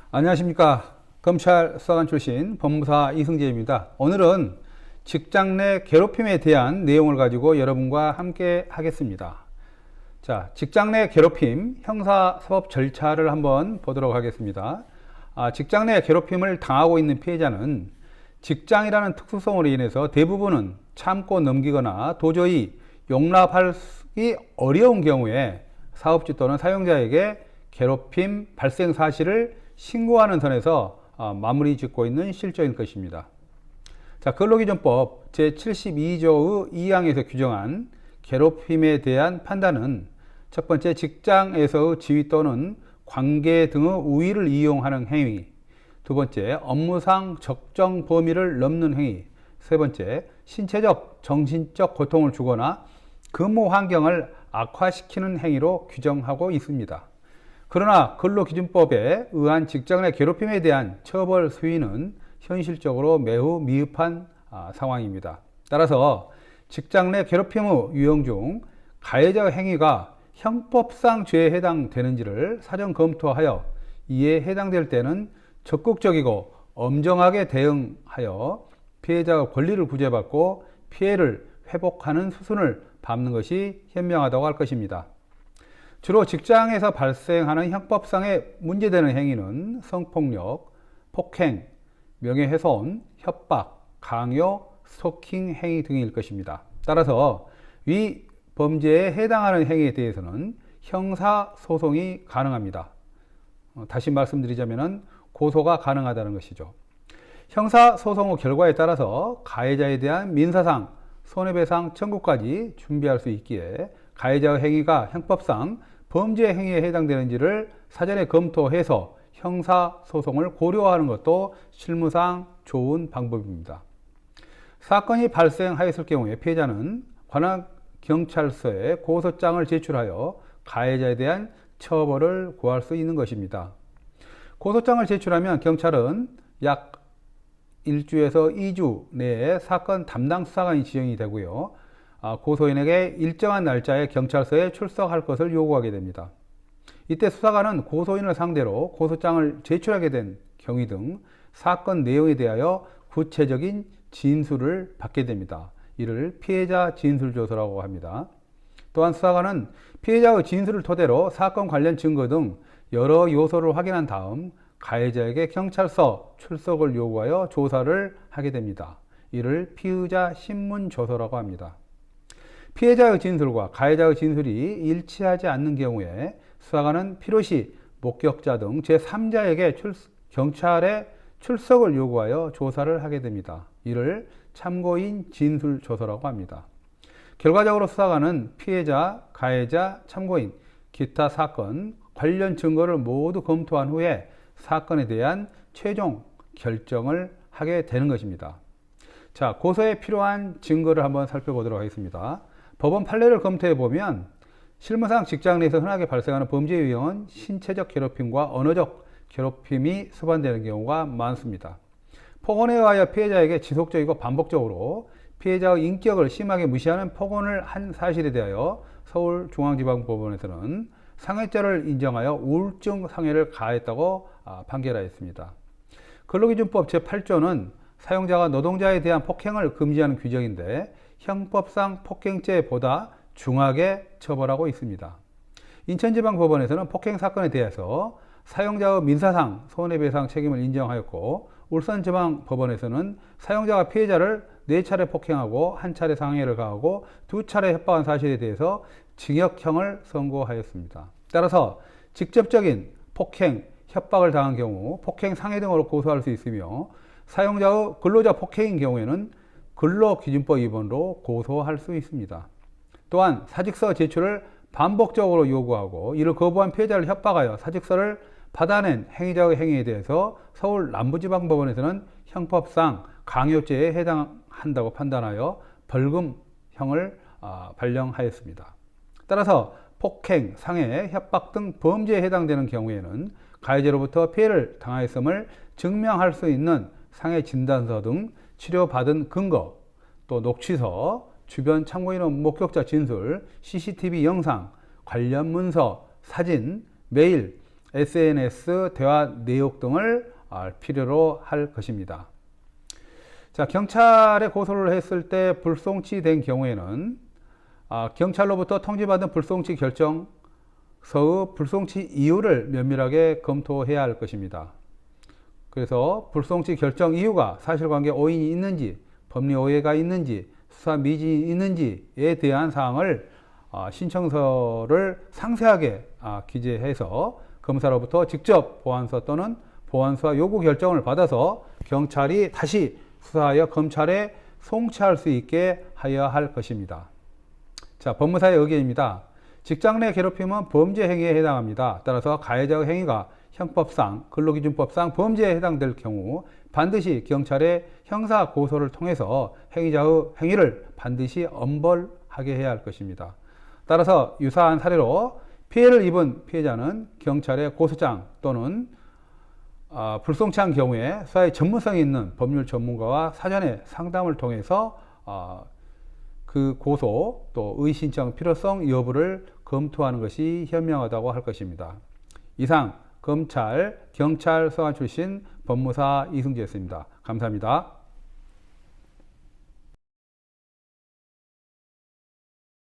안녕하십니까. 검찰 수사관 출신 법무사 이승재입니다. 오늘은 직장 내 괴롭힘에 대한 내용을 가지고 여러분과 함께 하겠습니다. 자, 직장 내 괴롭힘 형사사법 절차를 한번 보도록 하겠습니다. 직장 내 괴롭힘을 당하고 있는 피해자는 직장이라는 특수성으로 인해서 대부분은 참고 넘기거나 도저히 용납하기 어려운 경우에 사업주 또는 사용자에게 괴롭힘 발생 사실을 신고하는 선에서 마무리 짓고 있는 실조인 것입니다. 자, 근로기준법 제72조의 2항에서 규정한 괴롭힘에 대한 판단은 첫 번째, 직장에서의 지위 또는 관계 등의 우위를 이용하는 행위, 두 번째, 업무상 적정 범위를 넘는 행위, 세 번째, 신체적, 정신적 고통을 주거나 근무 환경을 악화시키는 행위로 규정하고 있습니다. 그러나 근로기준법에 의한 직장 내 괴롭힘에 대한 처벌 수위는 현실적으로 매우 미흡한 상황입니다. 따라서 직장 내 괴롭힘의 유형 중 가해자 행위가 형법상 죄에 해당되는지를 사전 검토하여 이에 해당될 때는 적극적이고 엄정하게 대응하여 피해자의 권리를 구제받고 피해를 회복하는 수순을 밟는 것이 현명하다고 할 것입니다. 주로 직장에서 발생하는 형법상의 문제되는 행위는 성폭력, 폭행, 명예훼손, 협박, 강요, 스토킹 행위 등일 것입니다. 따라서 위 범죄에 해당하는 행위에 대해서는 형사소송이 가능합니다. 다시 말씀드리자면 고소가 가능하다는 것이죠. 형사소송의 결과에 따라서 가해자에 대한 민사상, 손해배상 청구까지 준비할 수 있기에 가해자의 행위가 형법상 범죄 행위에 해당되는지를 사전에 검토해서 형사소송을 고려하는 것도 실무상 좋은 방법입니다. 사건이 발생하였을 경우에 피해자는 관할 경찰서에 고소장을 제출하여 가해자에 대한 처벌을 구할 수 있는 것입니다. 고소장을 제출하면 경찰은 약 1주에서 2주 내에 사건 담당 수사관이 지정이 되고요. 고소인에게 일정한 날짜에 경찰서에 출석할 것을 요구하게 됩니다. 이때 수사관은 고소인을 상대로 고소장을 제출하게 된 경위 등 사건 내용에 대하여 구체적인 진술을 받게 됩니다. 이를 피해자 진술조서라고 합니다. 또한 수사관은 피해자의 진술을 토대로 사건 관련 증거 등 여러 요소를 확인한 다음 가해자에게 경찰서 출석을 요구하여 조사를 하게 됩니다. 이를 피의자 신문조서라고 합니다. 피해자의 진술과 가해자의 진술이 일치하지 않는 경우에 수사관은 필요시 목격자 등 제3자에게 경찰에 출석을 요구하여 조사를 하게 됩니다. 이를 참고인 진술조서라고 합니다. 결과적으로 수사관은 피해자, 가해자, 참고인, 기타 사건 관련 증거를 모두 검토한 후에 사건에 대한 최종 결정을 하게 되는 것입니다. 자, 고소에 필요한 증거를 한번 살펴보도록 하겠습니다. 법원 판례를 검토해 보면 실무상 직장 내에서 흔하게 발생하는 범죄 유형은 신체적 괴롭힘과 언어적 괴롭힘이 수반되는 경우가 많습니다. 폭언에 의하여 피해자에게 지속적이고 반복적으로 피해자의 인격을 심하게 무시하는 폭언을 한 사실에 대하여 서울중앙지방법원에서는 상해죄를 인정하여 우울증 상해를 가했다고 판결하였습니다. 근로기준법 제8조는 사용자가 노동자에 대한 폭행을 금지하는 규정인데 형법상 폭행죄보다 중하게 처벌하고 있습니다. 인천지방법원에서는 폭행 사건에 대해서 사용자의 민사상 손해배상 책임을 인정하였고, 울산지방법원에서는 사용자가 피해자를 4차례 폭행하고 1차례 상해를 가하고 2차례 협박한 사실에 대해서 징역형을 선고하였습니다. 따라서 직접적인 폭행, 협박을 당한 경우 폭행 상해 등으로 고소할 수 있으며, 사용자의 근로자 폭행인 경우에는 근로기준법 위반으로 고소할 수 있습니다. 또한 사직서 제출을 반복적으로 요구하고 이를 거부한 피해자를 협박하여 사직서를 받아낸 행위자의 행위에 대해서 서울 남부지방법원에서는 형법상 강요죄에 해당한다고 판단하여 벌금형을 발령하였습니다. 따라서 폭행, 상해, 협박 등 범죄에 해당되는 경우에는 가해자로부터 피해를 당하였음을 증명할 수 있는 상해 진단서 등 치료받은 근거, 또 녹취서, 주변 참고인의 목격자 진술, CCTV 영상, 관련 문서, 사진, 메일, SNS 대화 내역 등을 필요로 할 것입니다. 자, 경찰에 고소를 했을 때 불송치된 경우에는 경찰로부터 통지받은 불송치 결정서의 불송치 이유를 면밀하게 검토해야 할 것입니다. 그래서 불송치 결정 이유가 사실관계 오인이 있는지, 법리 오해가 있는지, 수사 미진이 있는지에 대한 사항을 신청서를 상세하게 기재해서 검사로부터 직접 보안서 또는 보안서 요구 결정을 받아서 경찰이 다시 수사하여 검찰에 송치할 수 있게 하여야 할 것입니다. 자, 법무사의 의견입니다. 직장 내 괴롭힘은 범죄 행위에 해당합니다. 따라서 가해자의 행위가 형법상, 근로기준법상 범죄에 해당될 경우 반드시 경찰에 형사 고소를 통해서 행위자의 행위를 반드시 엄벌하게 해야 할 것입니다. 따라서 유사한 사례로 피해를 입은 피해자는 경찰의 고소장 또는 불송치한 경우에 수사에 전문성이 있는 법률 전문가와 사전에 상담을 통해서 그 고소 또 의신청 필요성 여부를 검토하는 것이 현명하다고 할 것입니다. 이상 검찰, 경찰, 서관 출신 법무사 이승재였습니다. 감사합니다.